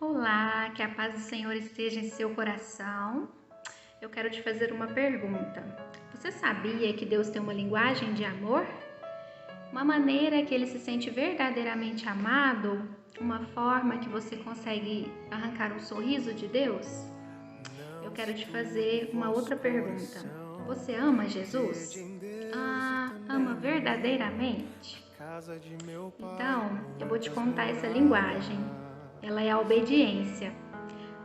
Olá, que a paz do Senhor esteja em seu coração. Eu quero te fazer uma pergunta. Você sabia que Deus tem uma linguagem de amor? Uma maneira que Ele se sente verdadeiramente amado? Uma forma que você consegue arrancar um sorriso de Deus? Eu quero te fazer uma outra pergunta. Você ama Jesus? Ama verdadeiramente? Então, eu vou te contar essa linguagem. Ela é a obediência.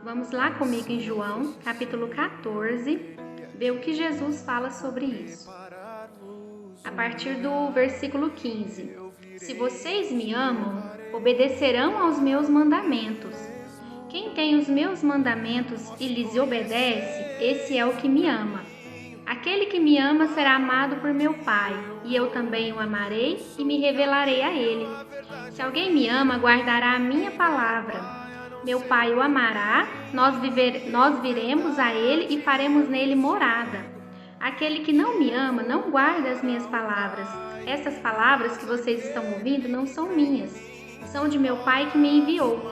Vamos lá comigo em João, capítulo 14, ver o que Jesus fala sobre isso. A partir do versículo 15. Se vocês me amam, obedecerão aos meus mandamentos. Quem tem os meus mandamentos e lhes obedece, esse é o que me ama. Aquele que me ama será amado por meu Pai, e eu também o amarei e me revelarei a ele. Se alguém me ama, guardará a minha palavra. Meu Pai o amará, nós viremos a ele e faremos nele morada. Aquele que não me ama não guarda as minhas palavras. Essas palavras que vocês estão ouvindo não são minhas, são de meu Pai que me enviou.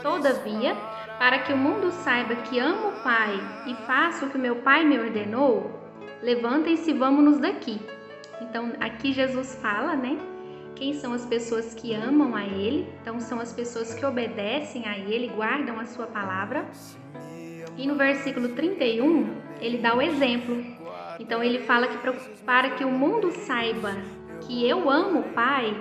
Todavia, para que o mundo saiba que amo o Pai e faço o que meu Pai me ordenou, levantem-se e vamos-nos daqui. Então, aqui Jesus fala, Quem são as pessoas que amam a Ele? Então, são as pessoas que obedecem a Ele, guardam a sua palavra. E no versículo 31, ele dá o exemplo. Então, ele fala que para que o mundo saiba que eu amo o Pai,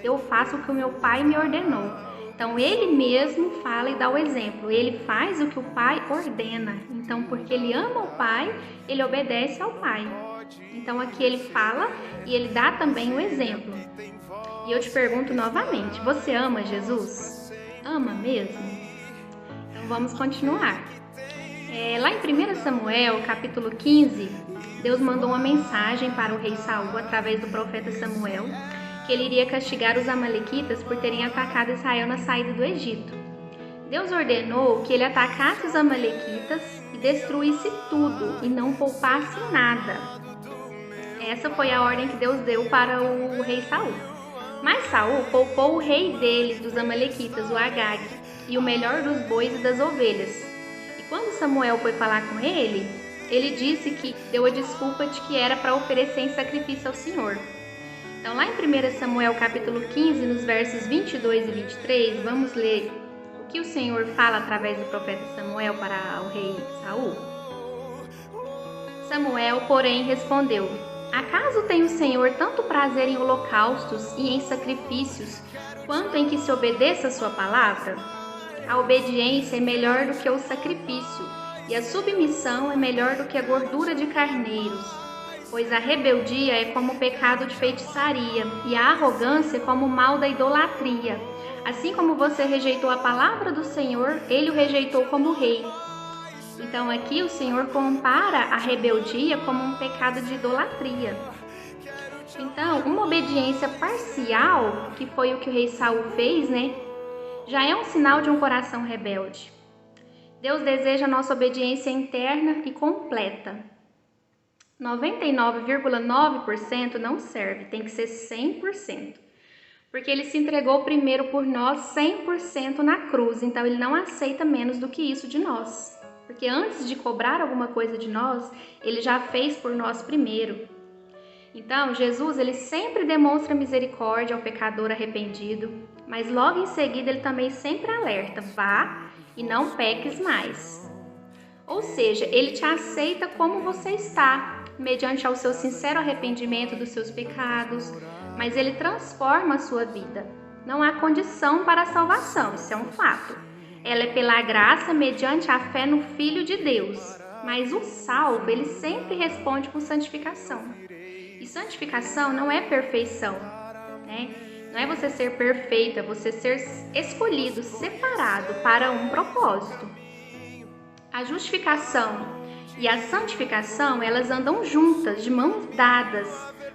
eu faço o que o meu Pai me ordenou. Então, ele mesmo fala e dá o exemplo. Ele faz o que o Pai ordena. Então, porque ele ama o Pai, ele obedece ao Pai. Então, aqui ele fala e ele dá também o exemplo. E eu te pergunto novamente, você ama Jesus? Ama mesmo? Então, vamos continuar. Lá em 1 Samuel, capítulo 15, Deus mandou uma mensagem para o rei Saul, através do profeta Samuel, que ele iria castigar os amalequitas por terem atacado Israel na saída do Egito. Deus ordenou que ele atacasse os amalequitas e destruísse tudo e não poupasse nada. Essa foi a ordem que Deus deu para o rei Saul. Mas Saul poupou o rei deles, dos amalequitas, o Agag, e o melhor dos bois e das ovelhas. E quando Samuel foi falar com ele, ele disse que deu a desculpa de que era para oferecer em sacrifício ao Senhor. Então, lá em 1 Samuel capítulo 15, nos versos 22 e 23, vamos ler o que o Senhor fala através do profeta Samuel para o rei Saul. Samuel, porém, respondeu: acaso tem o Senhor tanto prazer em holocaustos e em sacrifícios, quanto em que se obedeça a sua palavra? A obediência é melhor do que o sacrifício, e a submissão é melhor do que a gordura de carneiros. Pois a rebeldia é como o pecado de feitiçaria, e a arrogância como o mal da idolatria. Assim como você rejeitou a palavra do Senhor, ele o rejeitou como rei. Então aqui o Senhor compara a rebeldia como um pecado de idolatria. Então, uma obediência parcial, que foi o que o rei Saul fez, já é um sinal de um coração rebelde. Deus deseja a nossa obediência interna e completa. 99,9% não serve, tem que ser 100%. Porque ele se entregou primeiro por nós 100% na cruz, então ele não aceita menos do que isso de nós. Porque antes de cobrar alguma coisa de nós, ele já fez por nós primeiro. Então, Jesus, ele sempre demonstra misericórdia ao pecador arrependido, mas logo em seguida ele também sempre alerta: vá e não peques mais. Ou seja, ele te aceita como você está, mediante ao seu sincero arrependimento dos seus pecados, mas ele transforma a sua vida. Não há condição para a salvação, isso é um fato. Ela é pela graça, mediante a fé no Filho de Deus. Mas o salvo, ele sempre responde com santificação. E santificação não é perfeição, Não é você ser perfeito, é você ser escolhido, separado para um propósito. A justificação e a santificação, elas andam juntas, de mãos dadas,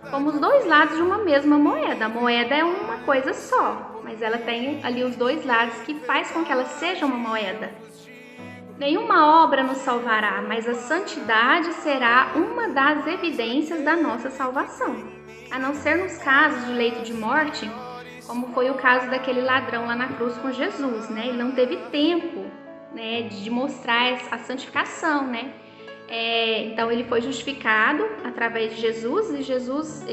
como os dois lados de uma mesma moeda. A moeda é uma coisa só, mas ela tem ali os dois lados que faz com que ela seja uma moeda. Nenhuma obra nos salvará, mas a santidade será uma das evidências da nossa salvação. A não ser nos casos de leito de morte, como foi o caso daquele ladrão lá na cruz com Jesus, né? Ele não teve tempo, né, de mostrar a santificação, né? Então ele foi justificado através de Jesus e Jesus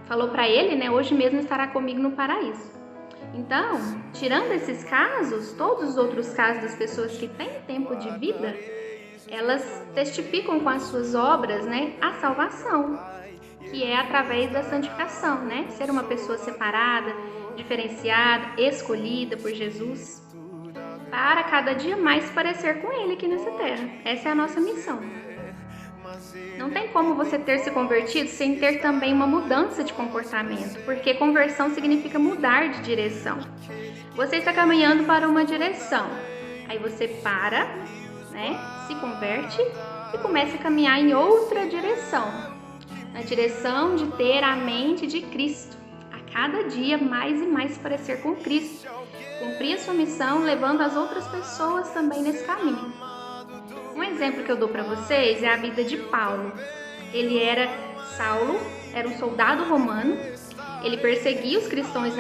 falou para ele, né? Hoje mesmo estará comigo no paraíso. Então, tirando esses casos, todos os outros casos das pessoas que têm tempo de vida, elas testificam com as suas obras, né, a salvação, que é através da santificação, né? Ser uma pessoa separada, diferenciada, escolhida por Jesus, para cada dia mais parecer com Ele aqui nessa terra. Essa é a nossa missão. Não tem como você ter se convertido sem ter também uma mudança de comportamento, porque conversão significa mudar de direção. Você está caminhando para uma direção, aí você para, né, se converte e começa a caminhar em outra direção, na direção de ter a mente de Cristo, a cada dia mais e mais parecer com Cristo, cumprir a sua missão, levando as outras pessoas também nesse caminho. Um exemplo que eu dou para vocês é a vida de Paulo. Saulo era um soldado romano, ele perseguia os cristãos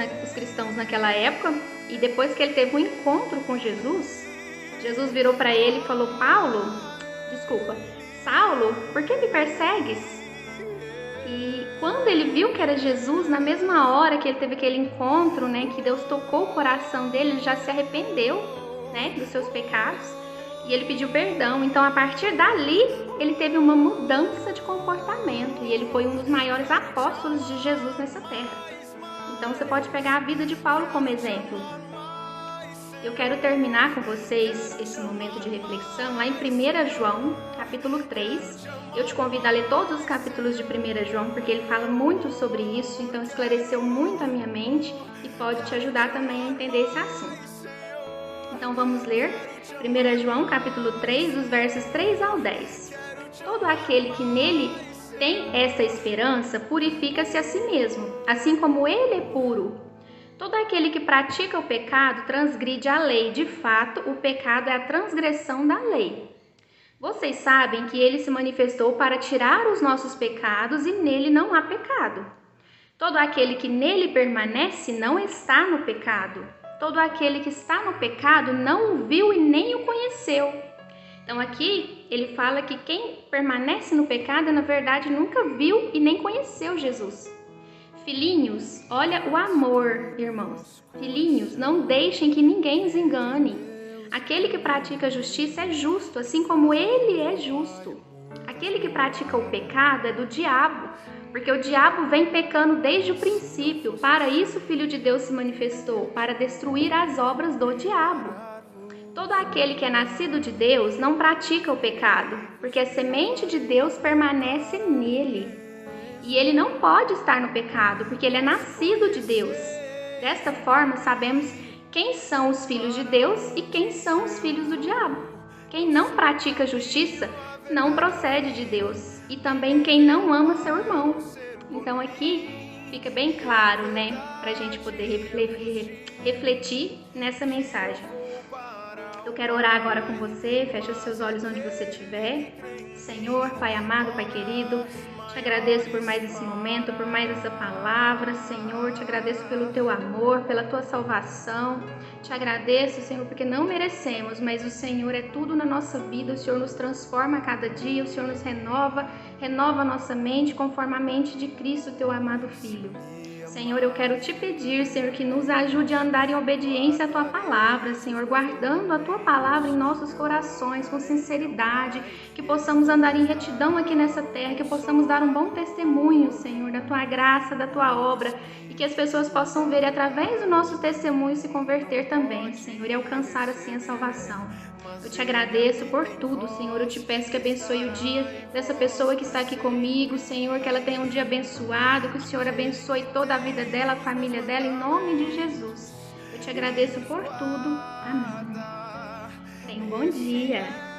naquela época, e depois que ele teve um encontro com Jesus, Jesus virou para ele e falou: Saulo, por que me persegues? E quando ele viu que era Jesus, na mesma hora que ele teve aquele encontro, né, que Deus tocou o coração dele, ele já se arrependeu, né, dos seus pecados. E ele pediu perdão. Então, a partir dali, ele teve uma mudança de comportamento. E ele foi um dos maiores apóstolos de Jesus nessa terra. Então, você pode pegar a vida de Paulo como exemplo. Eu quero terminar com vocês esse momento de reflexão lá em 1 João, capítulo 3. Eu te convido a ler todos os capítulos de 1 João, porque ele fala muito sobre isso. Então, esclareceu muito a minha mente e pode te ajudar também a entender esse assunto. Então vamos ler 1 João capítulo 3, dos versos 3 ao 10. Todo aquele que nele tem essa esperança purifica-se a si mesmo, assim como ele é puro. Todo aquele que pratica o pecado transgride a lei. De fato, o pecado é a transgressão da lei. Vocês sabem que ele se manifestou para tirar os nossos pecados e nele não há pecado. Todo aquele que nele permanece não está no pecado. Todo aquele que está no pecado não o viu e nem o conheceu. Então aqui ele fala que quem permanece no pecado, na verdade, nunca viu e nem conheceu Jesus. Filhinhos, olha o amor, irmãos. Filhinhos, não deixem que ninguém os engane. Aquele que pratica a justiça é justo, assim como ele é justo. Aquele que pratica o pecado é do diabo, porque o diabo vem pecando desde o princípio. Para isso o Filho de Deus se manifestou, para destruir as obras do diabo. Todo aquele que é nascido de Deus não pratica o pecado, porque a semente de Deus permanece nele. E ele não pode estar no pecado, porque ele é nascido de Deus. Desta forma, sabemos quem são os filhos de Deus e quem são os filhos do diabo. Quem não pratica justiça não procede de Deus, e também quem não ama seu irmão. Então aqui fica bem claro, né, para a gente poder refletir nessa mensagem. Eu quero orar agora com você. Feche os seus olhos onde você estiver. Senhor, Pai amado, Pai querido, te agradeço por mais esse momento, por mais essa palavra, Senhor. Te agradeço pelo teu amor, pela tua salvação. Te agradeço, Senhor, porque não merecemos, mas o Senhor é tudo na nossa vida. O Senhor nos transforma a cada dia, o Senhor nos renova a nossa mente conforme a mente de Cristo, teu amado Filho. Senhor, eu quero te pedir, Senhor, que nos ajude a andar em obediência à tua palavra, Senhor, guardando a tua palavra em nossos corações com sinceridade, que possamos andar em retidão aqui nessa terra, que possamos dar um bom testemunho, Senhor, da tua graça, da tua obra, e que as pessoas possam ver através do nosso testemunho se converter também, Senhor, e alcançar assim a salvação. Eu te agradeço por tudo, Senhor. Eu te peço que abençoe o dia dessa pessoa que está aqui comigo, Senhor, que ela tenha um dia abençoado, que o Senhor abençoe toda a vida dela, a família dela, em nome de Jesus. Eu te agradeço por tudo. Amém. Tenha um bom dia.